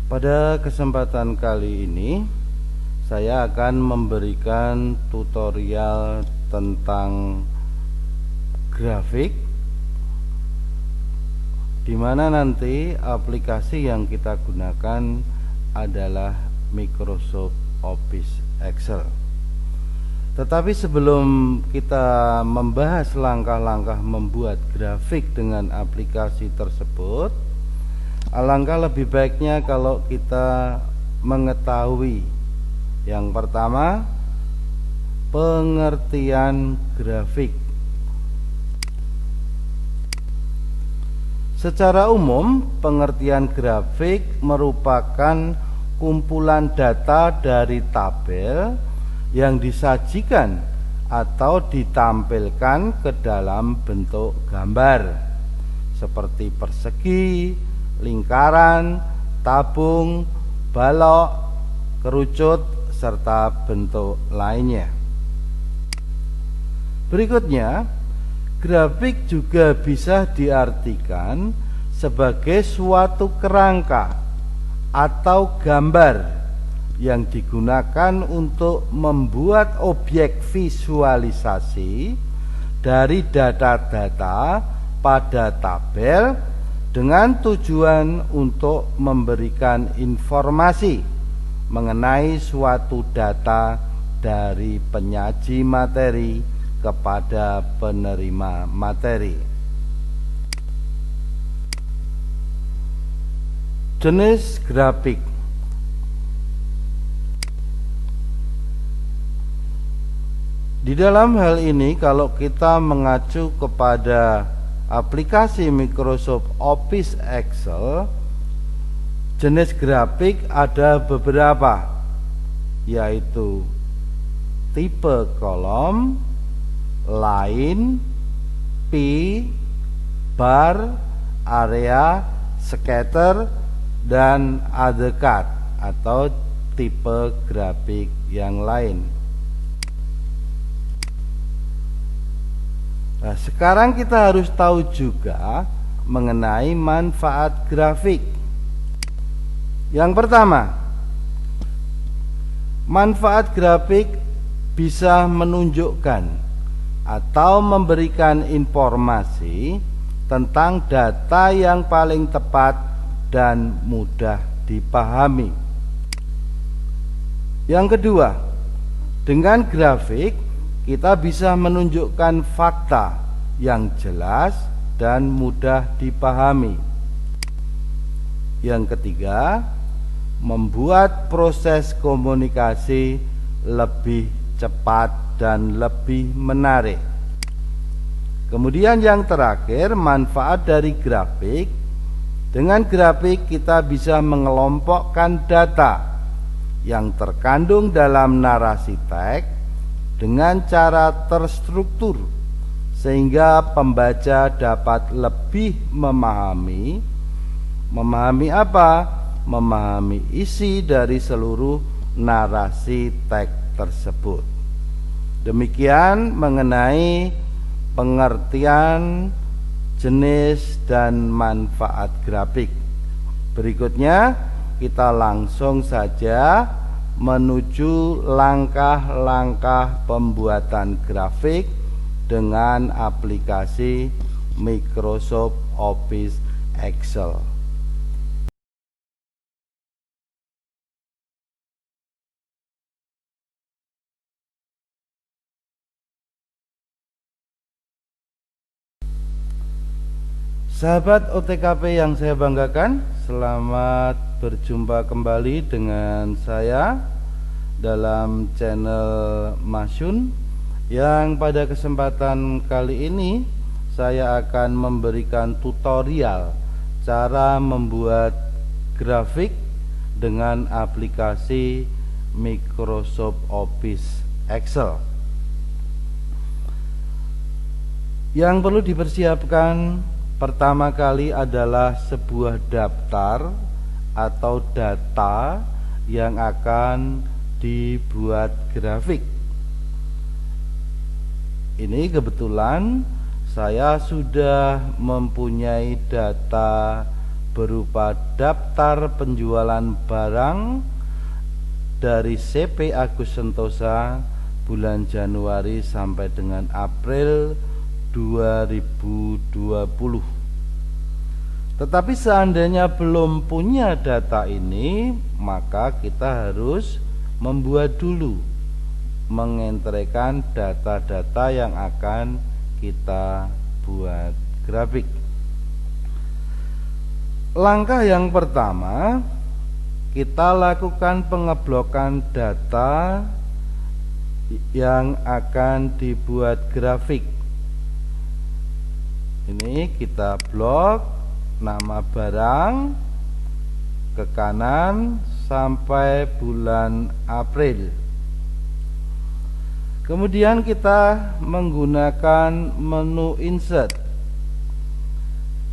Pada kesempatan kali ini saya akan memberikan tutorial tentang grafik, di mana nanti aplikasi yang kita gunakan adalah Microsoft Office Excel. Tetapi sebelum kita membahas langkah-langkah membuat grafik dengan aplikasi tersebut, alangkah lebih baiknya kalau kita mengetahui yang pertama, pengertian grafik. Secara umum, pengertian grafik merupakan kumpulan data dari tabel yang disajikan atau ditampilkan ke dalam bentuk gambar seperti persegi, lingkaran, tabung, balok, kerucut, serta bentuk lainnya. Berikutnya, grafik juga bisa diartikan sebagai suatu kerangka atau gambar yang digunakan untuk membuat objek visualisasi dari data-data pada tabel dengan tujuan untuk memberikan informasi mengenai suatu data dari penyaji materi kepada penerima materi. Jenis grafik. Di dalam hal ini, kalau kita mengacu kepada aplikasi Microsoft Office Excel, jenis grafik ada beberapa, yaitu tipe kolom, line, pie, bar, area, scatter, dan other cut atau tipe grafik yang lain. Nah, sekarang kita harus tahu juga mengenai manfaat grafik. Yang pertama, manfaat grafik bisa menunjukkan atau memberikan informasi tentang data yang paling tepat dan mudah dipahami. Yang kedua, dengan grafik kita bisa menunjukkan fakta yang jelas dan mudah dipahami. Yang ketiga, membuat proses komunikasi lebih cepat dan lebih menarik. Kemudian yang terakhir, manfaat dari grafik. Dengan grafik kita bisa mengelompokkan data yang terkandung dalam narasi teks dengan cara terstruktur sehingga pembaca dapat lebih memahami apa? Memahami isi dari seluruh narasi teks tersebut. Demikian mengenai pengertian, jenis, dan manfaat grafik. Berikutnya kita langsung saja menuju langkah-langkah pembuatan grafik dengan aplikasi Microsoft Office Excel. Sahabat OTKP yang saya banggakan, selamat berjumpa kembali dengan saya dalam channel Masyun, yang pada kesempatan kali ini saya akan memberikan tutorial cara membuat grafik dengan aplikasi Microsoft Office Excel. Yang perlu dipersiapkan pertama kali adalah sebuah daftar atau data yang akan dibuat grafik. Ini kebetulan saya sudah mempunyai data berupa daftar penjualan barang dari CP Agus Sentosa bulan Januari sampai dengan April 2020. Tetapi seandainya belum punya data ini, maka kita harus membuat dulu, mengentrekan data-data yang akan kita buat grafik. Langkah yang pertama, kita lakukan pengeblokan data yang akan dibuat grafik. Ini kita blok nama barang ke kanan sampai bulan April. Kemudian kita menggunakan menu insert.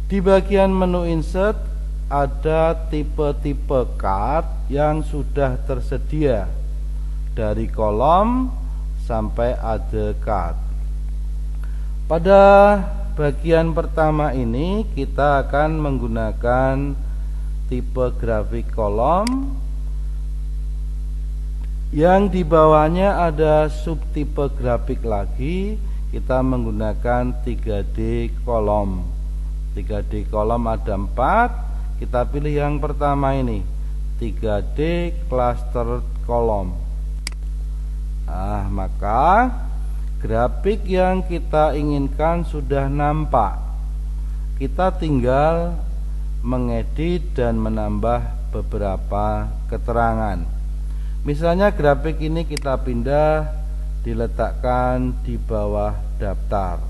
Di bagian menu insert ada tipe-tipe card yang sudah tersedia dari kolom sampai other card. Pada bagian pertama ini kita akan menggunakan tipe grafik kolom yang di bawahnya ada subtipe grafik lagi. Kita menggunakan 3D kolom. 3D kolom ada 4. Kita pilih yang pertama ini, 3D cluster kolom. Maka grafik yang kita inginkan sudah nampak. Kita tinggal mengedit dan menambah beberapa keterangan. Misalnya grafik ini kita pindah, diletakkan di bawah daftar.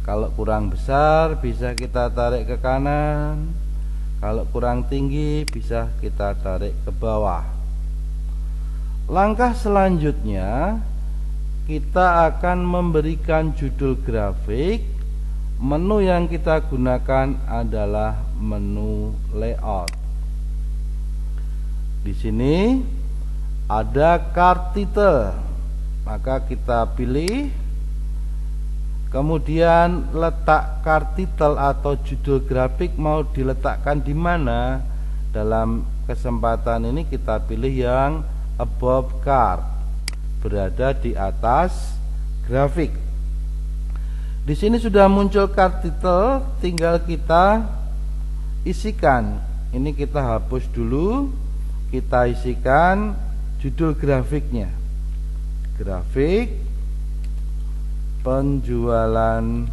Kalau kurang besar bisa kita tarik ke kanan, kalau kurang tinggi bisa kita tarik ke bawah. Langkah selanjutnya, kita akan memberikan judul grafik. Menu yang kita gunakan adalah menu layout. Di sini ada card title, maka kita pilih, kemudian letak card title atau judul grafik mau diletakkan di mana. Dalam kesempatan ini kita pilih yang above card, berada di atas grafik. Di sini sudah muncul card title, tinggal kita isikan. Ini kita hapus dulu, kita isikan judul grafiknya. Grafik penjualan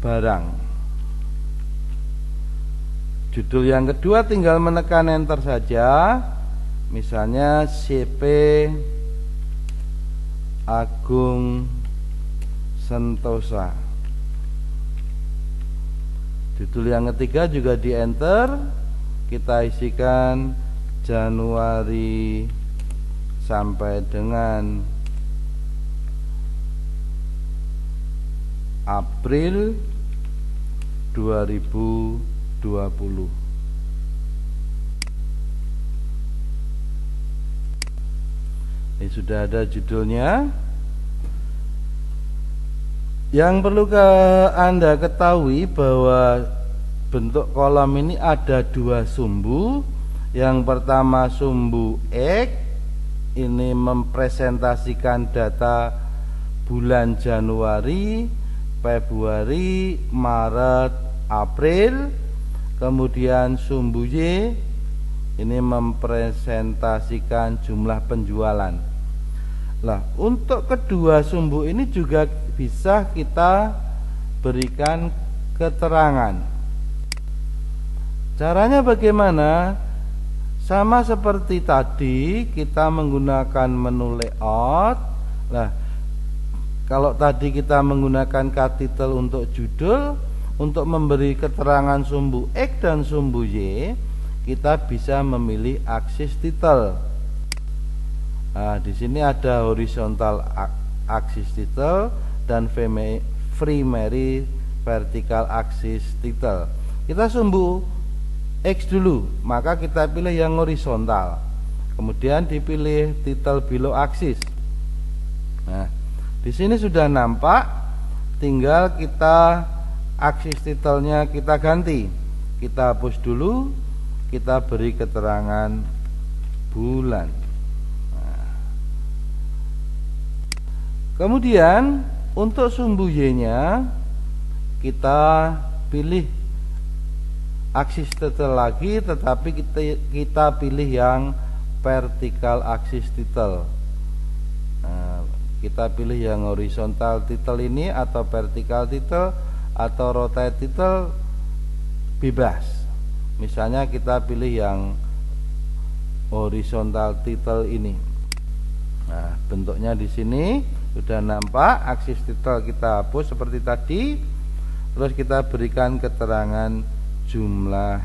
barang. Judul yang kedua tinggal menekan enter saja. Misalnya CP Agung Sentosa. Judul yang ketiga juga di enter. Kita isikan Januari sampai dengan April 2020. Ini sudah ada judulnya. Yang perlu Anda ketahui bahwa bentuk kolom ini ada dua sumbu. Yang pertama sumbu X, ini mempresentasikan data bulan Januari, Februari, Maret, April. Kemudian sumbu Y, ini mempresentasikan jumlah penjualan. Nah, untuk kedua sumbu ini juga bisa kita berikan keterangan. Caranya bagaimana? Sama seperti tadi, kita menggunakan menu layout. Nah, kalau tadi kita menggunakan card title untuk judul, untuk memberi keterangan sumbu X dan sumbu Y, kita bisa memilih aksis title. Nah, di sini ada horizontal aksis title dan primary vertical aksis title. Kita sumbu X dulu, maka kita pilih yang horizontal. Kemudian dipilih title below aksis. Nah, di sini sudah nampak, tinggal kita aksis titelnya kita ganti. Kita hapus dulu, kita beri keterangan bulan. Nah. Kemudian untuk sumbu Y-nya kita pilih aksis titel lagi, tetapi kita pilih yang vertikal aksis titel. Nah, kita pilih yang horizontal titel ini atau vertikal titel atau rotate titel, bebas. Misalnya kita pilih yang horizontal titel ini. Nah, bentuknya di sini sudah nampak. Aksis titel kita hapus seperti tadi. Terus kita berikan keterangan jumlah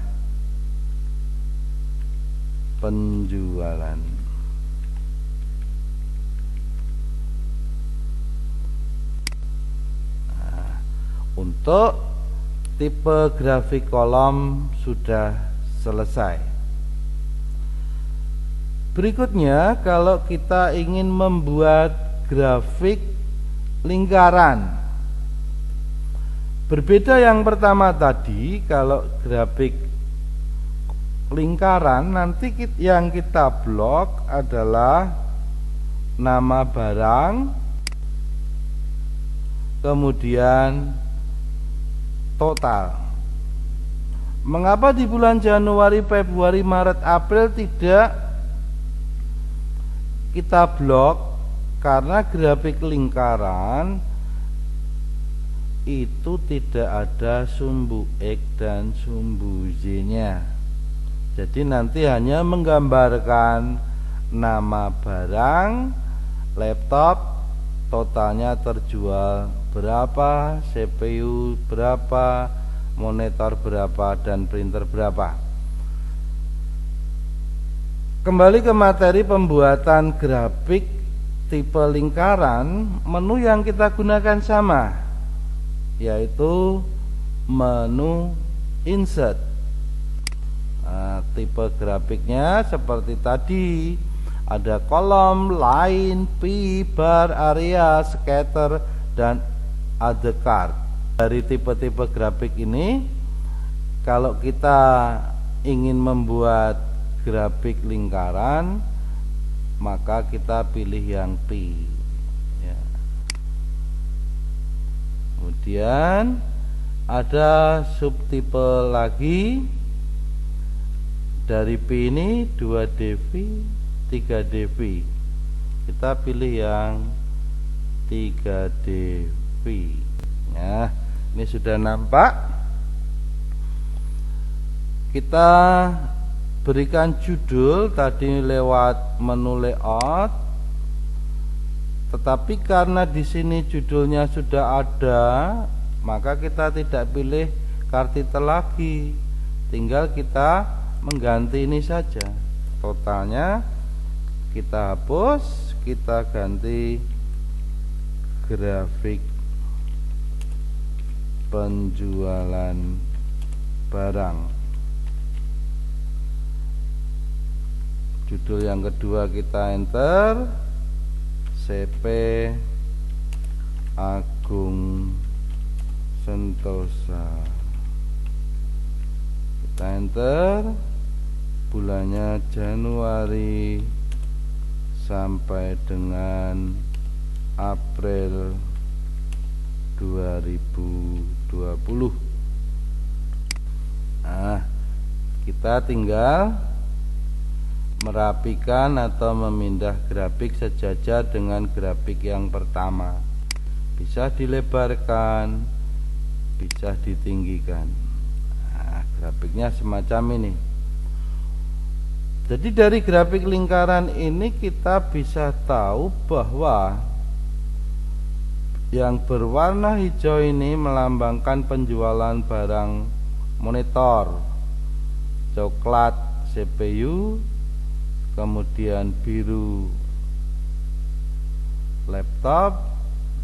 penjualan. Nah, untuk tipe grafik kolom sudah selesai. Berikutnya, kalau kita ingin membuat grafik lingkaran, berbeda yang pertama tadi. Kalau grafik lingkaran, nanti yang kita blok adalah nama barang, kemudian total. Mengapa di bulan Januari, Februari, Maret, April tidak kita blok? Karena grafik lingkaran itu tidak ada sumbu X dan sumbu Y-nya. Jadi nanti hanya menggambarkan nama barang, laptop, totalnya terjual berapa, CPU berapa, monitor berapa, dan printer berapa. Kembali ke materi pembuatan grafik tipe lingkaran, menu yang kita gunakan sama, yaitu menu insert. Nah, tipe grafiknya seperti tadi, ada kolom, line, P, bar, area, scatter, dan other card. Dari tipe-tipe grafik ini, kalau kita ingin membuat grafik lingkaran, maka kita pilih yang P ya. Kemudian ada subtipe lagi. Dari P ini 2 dv, 3 dv. Kita pilih yang 3 dv ya. Ini sudah nampak. Kita berikan judul tadi lewat menu layout, tetapi karena di sini judulnya sudah ada, maka kita tidak pilih kartitel lagi, tinggal kita mengganti ini saja. Totalnya kita hapus, kita ganti grafik penjualan barang. Judul yang kedua kita enter, CP Agung Sentosa. Kita enter, bulannya Januari sampai dengan April 2020. Nah, kita tinggal merapikan atau memindah grafik sejajar dengan grafik yang pertama. Bisa dilebarkan, bisa ditinggikan. Nah, grafiknya semacam ini. Jadi dari grafik lingkaran ini kita bisa tahu bahwa yang berwarna hijau ini melambangkan penjualan barang monitor, coklat CPU, kemudian biru laptop,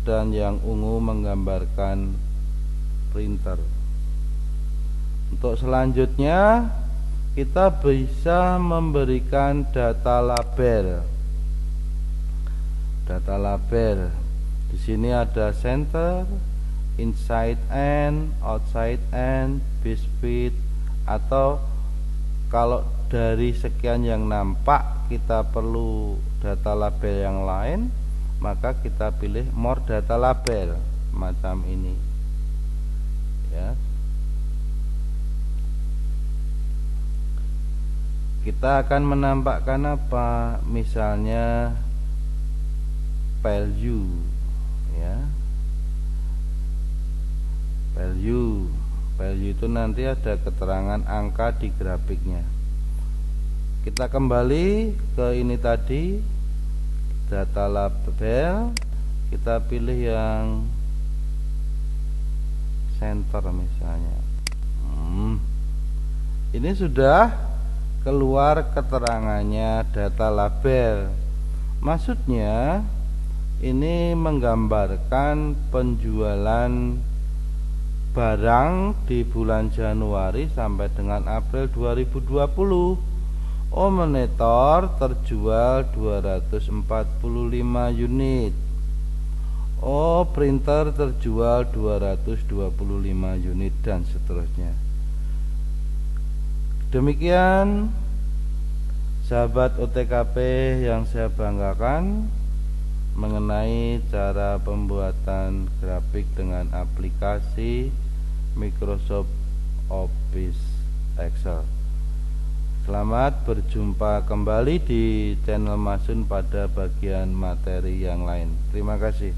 dan yang ungu menggambarkan printer. Untuk selanjutnya kita bisa memberikan data label. Data label di sini ada center, inside and, outside and, base width, atau kalau dari sekian yang nampak kita perlu data label yang lain, maka kita pilih more data label macam ini ya. Kita akan menampakkan apa, misalnya value ya. Value itu nanti ada keterangan angka di grafiknya. Kita kembali ke ini tadi, data label, kita pilih yang center misalnya. Ini sudah keluar keterangannya data label. Maksudnya ini menggambarkan penjualan barang di bulan Januari sampai dengan April 2020. Monitor terjual 245 unit. Printer terjual 225 unit dan seterusnya. Demikian sahabat OTKP yang saya banggakan mengenai cara pembuatan grafik dengan aplikasi Microsoft Office Excel. Selamat berjumpa kembali di channel Masun pada bagian materi yang lain. Terima kasih.